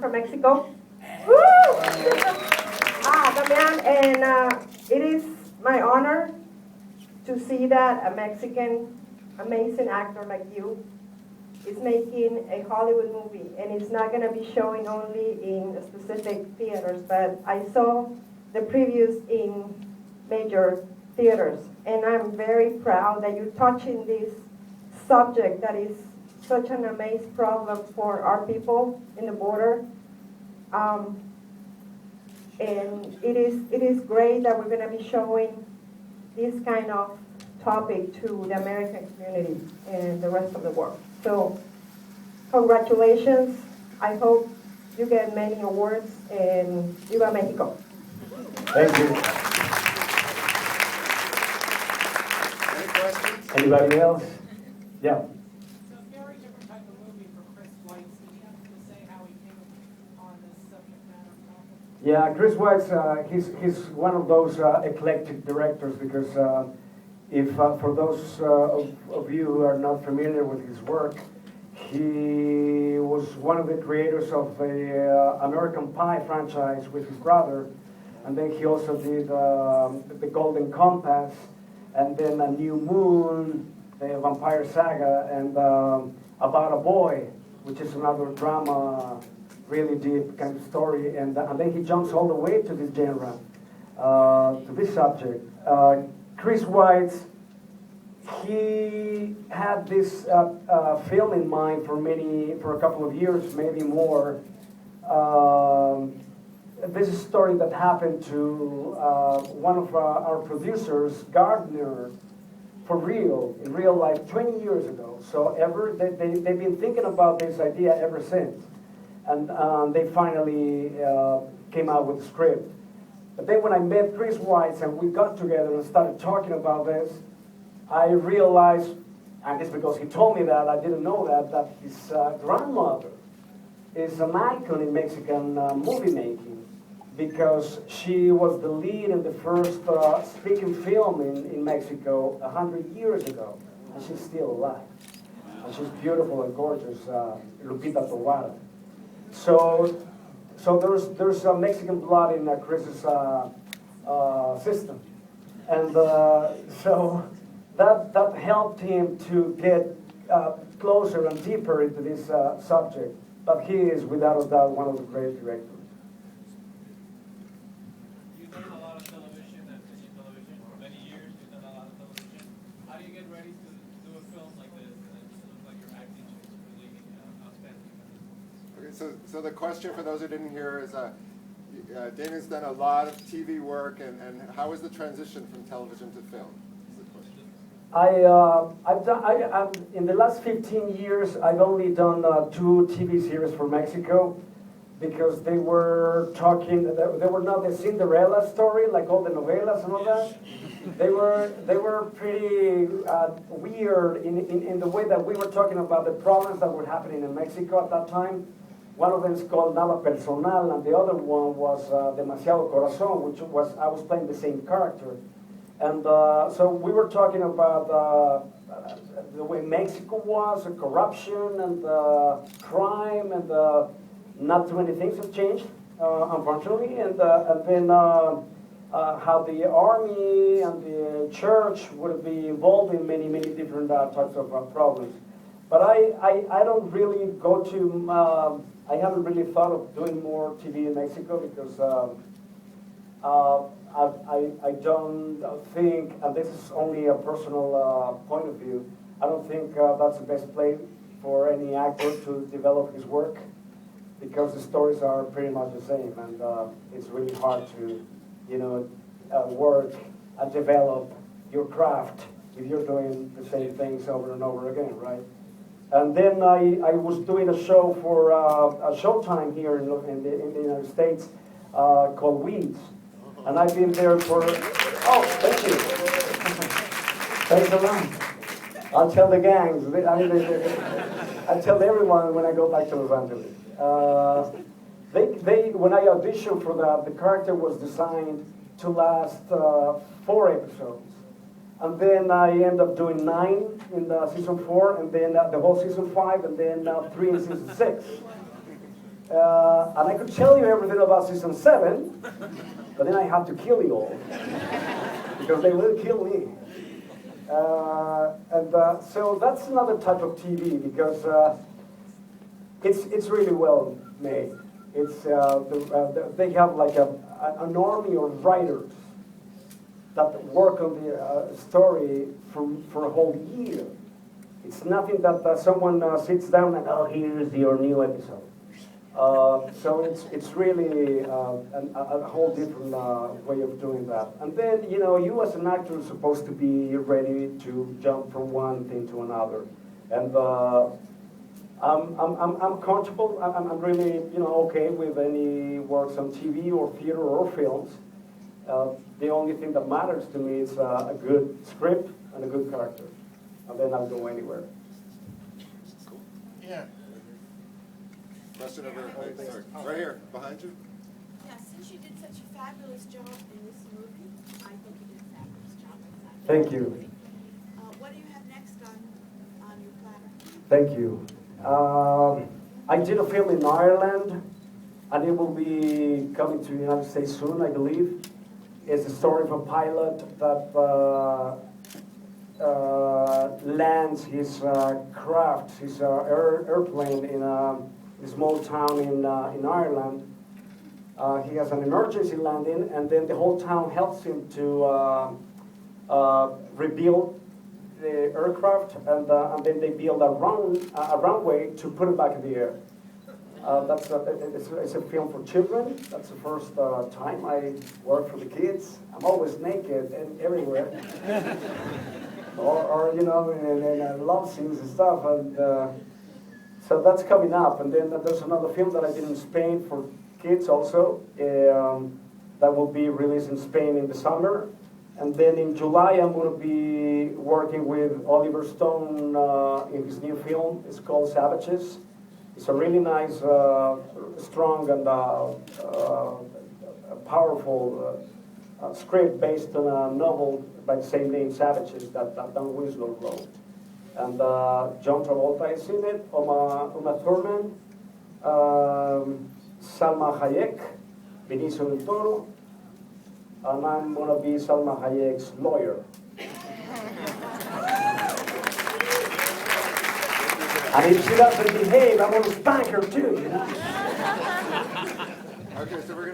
from Mexico. Woo! Damian, and it is my honor to see that a Mexican amazing actor like you is making a Hollywood movie, and it's not going to be showing only in specific theaters, but I saw the previews in major theaters, and I'm very proud that you're touching this subject that is such an amazing problem for our people in the border. And it is great that we're going to be showing this kind of topic to the American community and the rest of the world. So, congratulations. I hope you get many awards, and Viva Mexico. Thank you. Any questions? Anybody else? Yeah. So very different type of movie for Chris Weitz. Did he have to say how he came on this subject matter topic? Yeah, Chris Weitz, he's one of those eclectic directors because if for those of you who are not familiar with his work, he was one of the creators of the American Pie franchise with his brother, and then he also did the Golden Compass, and then A New Moon, the Vampire Saga, and About a Boy, which is another drama, really deep kind of story, and then he jumps all the way to this genre, to this subject. Chris Weitz, he had this film in mind for a couple of years, maybe more. This is a story that happened to one of our producers, Gardner, in real life, 20 years ago. So they've been thinking about this idea ever since. And they finally came out with the script. But then when I met Chris Weitz and we got together and started talking about this, I realized, and it's because he told me that, I didn't know that his grandmother is an icon in Mexican movie making, because she was the lead in the first speaking film in Mexico 100 years ago, and she's still alive. And she's beautiful and gorgeous, Lupita Tovar. So there's Mexican blood in Chris's system, and so that helped him to get closer and deeper into this subject. But he is, without a doubt, one of the great directors. You've done a lot of television and film television for many years. You've done a lot of television. How do you get ready to do a film like this? And it looks like your acting is really outstanding. Okay, so the question for those who didn't hear is, Damian's done a lot of TV work, and how was the transition from television to film? Is the question. In the last 15 years, I've only done 2 TV series for Mexico, because they were not the Cinderella story like all the novelas and all that. They were pretty weird in the way that we were talking about the problems that were happening in Mexico at that time. One of them is called Nada Personal, and the other one was Demasiado Corazón, which was, I was playing the same character. And so we were talking about the way Mexico was, the corruption and crime, and not too many things have changed, unfortunately. And then how the army and the church would be involved in many, many different types of problems. But I don't really go to, I haven't really thought of doing more TV in Mexico, because I don't think, and this is only a personal point of view, I don't think that's the best place for any actor to develop his work, because the stories are pretty much the same, and it's really hard to, work and develop your craft if you're doing the same things over and over again, right? And then I was doing a show for a Showtime here in the United States called Weeds. And I've been there for, thank you. Thanks a lot. I'll tell the gangs. I tell everyone when I go back to Los Angeles. When I auditioned for that, the character was designed to last 4 episodes. And then I end up doing 9 in season 4, and then the whole season 5, and then 3 in season 6. And I could tell you everything about season 7, but then I have to kill you all because they will kill me. So that's another type of TV because it's really well made. It's they have like an army of writers that work on the story for a whole year. It's nothing that someone sits down and, oh, here's your new episode. So it's really a whole different way of doing that. And then, you as an actor are supposed to be ready to jump from one thing to another. And I'm comfortable. I'm really, okay with any works on TV or theater or films. The only thing that matters to me is a good script and a good character. And then I'll go anywhere. Cool. Yeah. Question over, right here, behind you. Yeah, since you did such a fabulous job in this movie, I think you did a fabulous job in that. Thank you. What do you have next on your platter? Thank you. I did a film in Ireland, and it will be coming to the United States soon, I believe. It's a story of a pilot that lands his craft, his airplane in a small town in Ireland. He has an emergency landing, and then the whole town helps him to rebuild the aircraft, and then they build a runway to put it back in the air. It's a film for children. That's the first time I work for the kids. I'm always naked and everywhere. or in love scenes and stuff. And so that's coming up. And then there's another film that I did in Spain for kids also. That will be released in Spain in the summer. And then in July, I'm going to be working with Oliver Stone in his new film. It's called Savages. It's a really nice, strong, and powerful script based on a novel by the same name, Savages, that Don Winslow wrote. And John Travolta is in it, Uma Thurman, Salma Hayek, Benicio del Toro, and I'm going to be Salma Hayek's lawyer. And if she doesn't behave, I'm going to spank her too, Okay, so we're going to